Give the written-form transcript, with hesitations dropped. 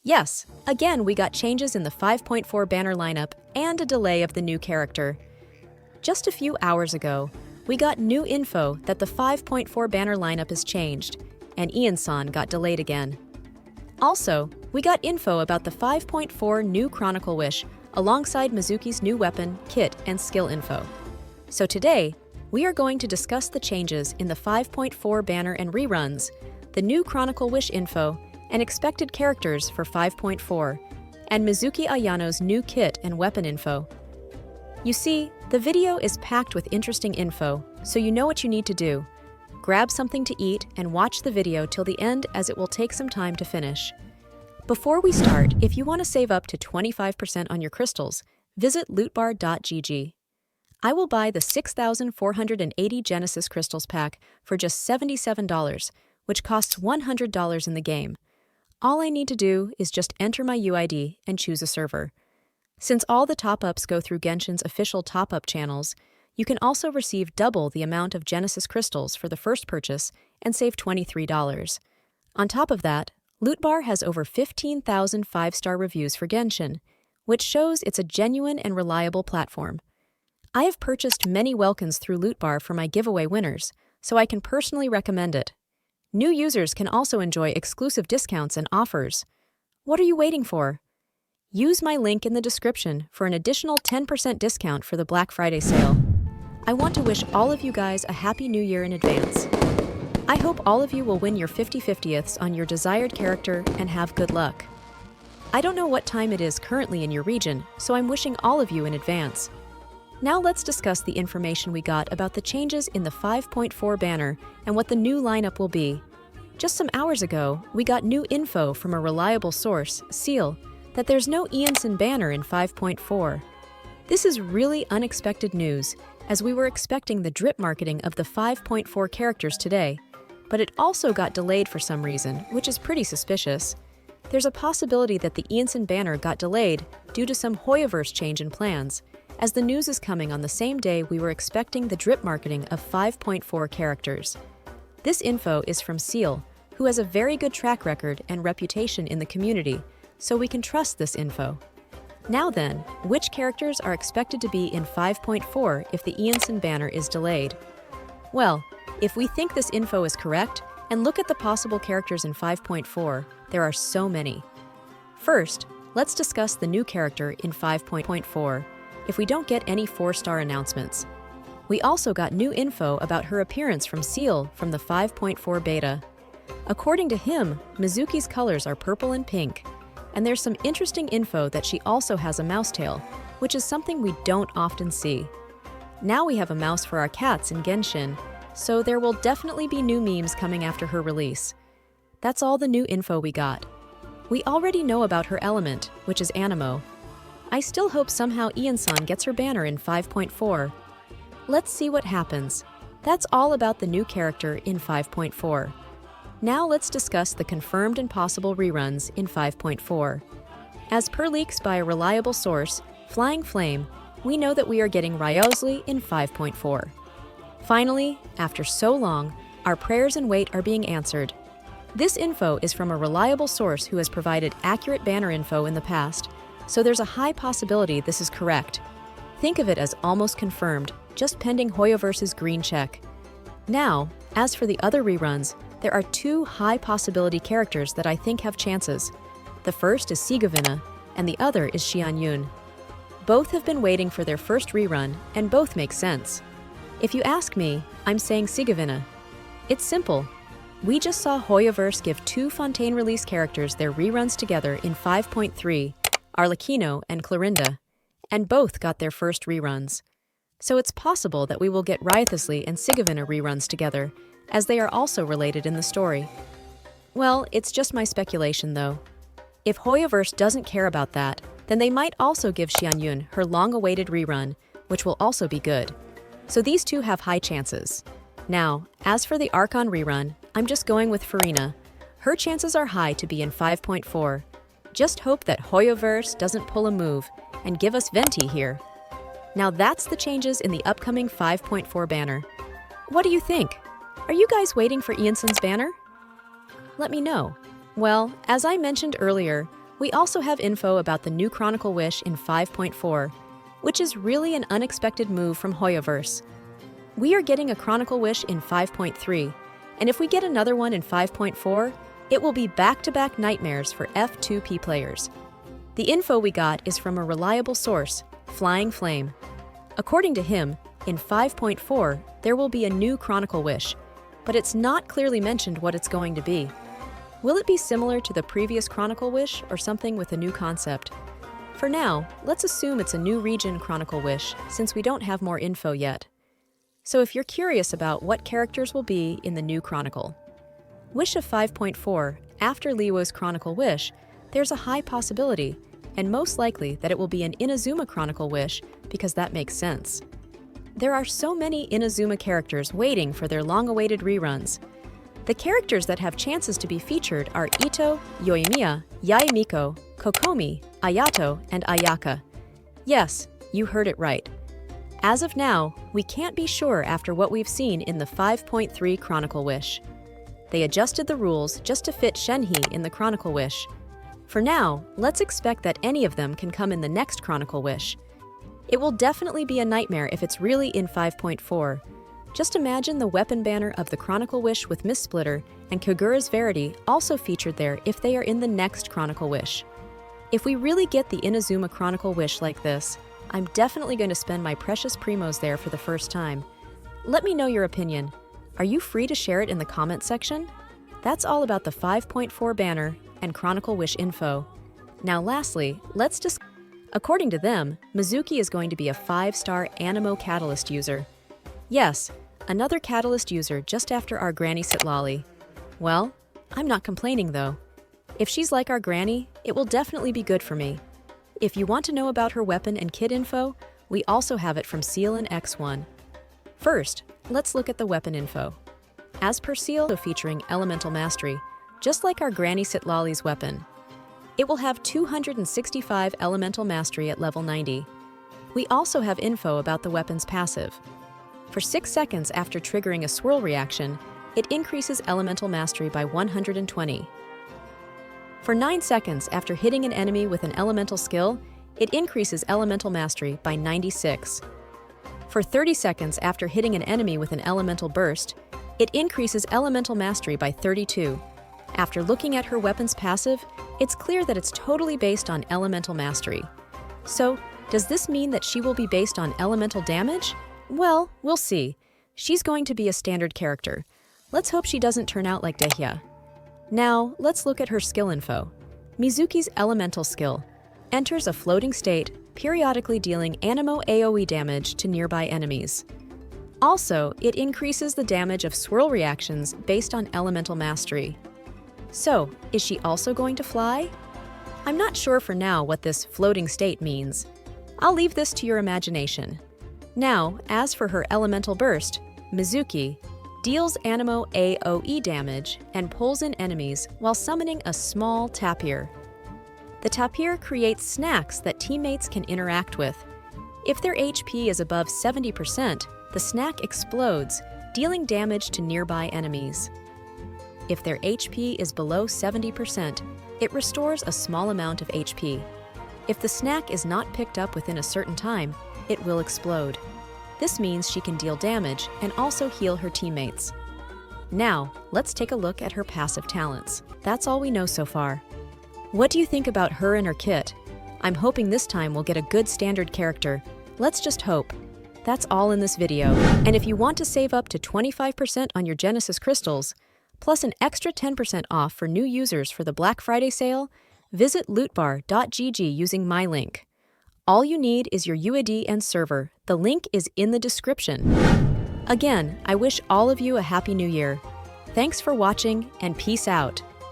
Yes. Again, we got changes in the 5.4 banner lineup and a delay of the new character. Just a few hours ago, we got new info that the 5.4 banner lineup has changed, and Iansan got delayed again. Also, we got info about the 5.4 new Chronicle Wish alongside Mizuki's new weapon, kit, and skill info. So today, we are going to discuss the changes in the 5.4 banner and reruns, the new Chronicle Wish info, and expected characters for 5.4, and Mizuki Ayano's new kit and weapon info. You see, the video is packed with interesting info, so you know what you need to do. Grab something to eat and watch the video till the end, as it will take some time to finish. Before we start, if you want to save up to 25% on your crystals, visit lootbar.gg. I will buy the 6,480 Genesis Crystals pack for just $77, which costs $100 in the game. All I need to do is just enter my UID and choose a server. Since all the top-ups go through Genshin's official top-up channels, you can also receive double the amount of Genesis Crystals for the first purchase and save $23. On top of that, Lootbar has over 15,000 5-star reviews for Genshin, which shows it's a genuine and reliable platform. I have purchased many Welkins through Lootbar for my giveaway winners, so I can personally recommend it. New users can also enjoy exclusive discounts and offers. What are you waiting for? Use my link in the description for an additional 10% discount for the Black Friday sale. I want to wish all of you guys a happy new year in advance. I hope all of you will win your 50/50ths on your desired character and have good luck. I don't know what time it is currently in your region, so I'm wishing all of you in advance. Now let's discuss the information we got about the changes in the 5.4 banner and what the new lineup will be. Just some hours ago, we got new info from a reliable source, Seal, that there's no Iansan banner in 5.4. This is really unexpected news, as we were expecting the drip marketing of the 5.4 characters today, but it also got delayed for some reason, which is pretty suspicious. There's a possibility that the Iansan banner got delayed due to some Hoyoverse change in plans, as the news is coming on the same day we were expecting the drip marketing of 5.4 characters. This info is from Seal, who has a very good track record and reputation in the community, so we can trust this info. Now then, which characters are expected to be in 5.4 if the Iansan banner is delayed? Well, if we think this info is correct, and look at the possible characters in 5.4, there are so many. First, let's discuss the new character in 5.4, if we don't get any 4-star announcements. We also got new info about her appearance from Seal from the 5.4 beta. According to him, Mizuki's colors are purple and pink, and there's some interesting info that she also has a mouse tail, which is something we don't often see. Now we have a mouse for our cats in Genshin, so there will definitely be new memes coming after her release. That's all the new info we got. We already know about her element, which is Animo. I still hope somehow Iansan gets her banner in 5.4. Let's see what happens. That's all about the new character in 5.4. Now let's discuss the confirmed and possible reruns in 5.4. As per leaks by a reliable source, Flying Flame, we know that we are getting Wriothesley in 5.4. Finally, after so long, our prayers and wait are being answered. This info is from a reliable source who has provided accurate banner info in the past, so there's a high possibility this is correct. Think of it as almost confirmed, just pending Hoyoverse's green check. Now, as for the other reruns, there are 2 high-possibility characters that I think have chances. The first is Sigavina, and the other is Xianyun. Both have been waiting for their first rerun, and both make sense. If you ask me, I'm saying Sigavina. It's simple. We just saw Hoyoverse give 2 Fontaine release characters their reruns together in 5.3, Arlecchino and Clorinda, and both got their first reruns. So it's possible that we will get Wriothesley and Sigavina reruns together, as they are also related in the story. Well, it's just my speculation though. If Hoyoverse doesn't care about that, then they might also give Xianyun her long-awaited rerun, which will also be good. So these 2 have high chances. Now, as for the Archon rerun, I'm just going with Farina. Her chances are high to be in 5.4. Just hope that Hoyoverse doesn't pull a move and give us Venti here. Now that's the changes in the upcoming 5.4 banner. What do you think? Are you guys waiting for Iansan's banner? Let me know. Well, as I mentioned earlier, we also have info about the new Chronicle Wish in 5.4, which is really an unexpected move from Hoyoverse. We are getting a Chronicle Wish in 5.3, and if we get another one in 5.4, it will be back-to-back nightmares for F2P players. The info we got is from a reliable source, Flying Flame. According to him, in 5.4, there will be a new Chronicle Wish, but it's not clearly mentioned what it's going to be. Will it be similar to the previous Chronicle Wish or something with a new concept? For now, let's assume it's a new region Chronicle Wish, since we don't have more info yet. So if you're curious about what characters will be in the new Chronicle. Wish of 5.4, after Liyue's Chronicle Wish, there's a high possibility, and most likely that it will be an Inazuma Chronicle Wish, because that makes sense. There are so many Inazuma characters waiting for their long-awaited reruns. The characters that have chances to be featured are Ito, Yoimiya, Yaemiko, Kokomi, Ayato, and Ayaka. Yes, you heard it right. As of now, we can't be sure after what we've seen in the 5.3 Chronicle Wish. They adjusted the rules just to fit Shenhe in the Chronicle Wish. For now, let's expect that any of them can come in the next Chronicle Wish. It will definitely be a nightmare if it's really in 5.4. Just imagine the weapon banner of the Chronicle Wish with Miss Splitter and Kagura's Verity also featured there if they are in the next Chronicle Wish. If we really get the Inazuma Chronicle Wish like this, I'm definitely going to spend my precious primos there for the first time. Let me know your opinion. Are you free to share it in the comment section? That's all about the 5.4 banner and Chronicle Wish info. Now lastly, let's discuss. According to them, Mizuki is going to be a 5-star Animo Catalyst user. Yes, another Catalyst user just after our Granny Sitlali. Well, I'm not complaining though. If she's like our Granny, it will definitely be good for me. If you want to know about her weapon and kit info, we also have it from Seal and X1. First, let's look at the weapon info. As per Seal, featuring Elemental Mastery, just like our Granny Sitlali's weapon. It will have 265 Elemental Mastery at level 90. We also have info about the weapon's passive. For 6 seconds after triggering a swirl reaction, it increases Elemental Mastery by 120. For 9 seconds after hitting an enemy with an elemental skill, it increases Elemental Mastery by 96. For 30 seconds after hitting an enemy with an elemental burst, it increases Elemental Mastery by 32. After looking at her weapon's passive, it's clear that it's totally based on Elemental Mastery. So, does this mean that she will be based on elemental damage? Well, we'll see. She's going to be a standard character. Let's hope she doesn't turn out like Dehya. Now, let's look at her skill info. Mizuki's elemental skill enters a floating state, periodically dealing Animo AoE damage to nearby enemies. Also, it increases the damage of swirl reactions based on Elemental Mastery. So, is she also going to fly? I'm not sure for now what this floating state means. I'll leave this to your imagination. Now, as for her elemental burst, Mizuki deals Animo AoE damage and pulls in enemies while summoning a small tapir. The tapir creates snacks that teammates can interact with. If their HP is above 70%, the snack explodes, dealing damage to nearby enemies. If their HP is below 70%, it restores a small amount of HP. If the snack is not picked up within a certain time, it will explode. This means she can deal damage and also heal her teammates. Now, let's take a look at her passive talents. That's all we know so far. What do you think about her and her kit? I'm hoping this time we'll get a good standard character. Let's just hope. That's all in this video. And if you want to save up to 25% on your Genesis crystals, plus an extra 10% off for new users for the Black Friday sale, visit lootbar.gg using my link. All you need is your UID and server. The link is in the description. Again, I wish all of you a Happy New Year. Thanks for watching and peace out.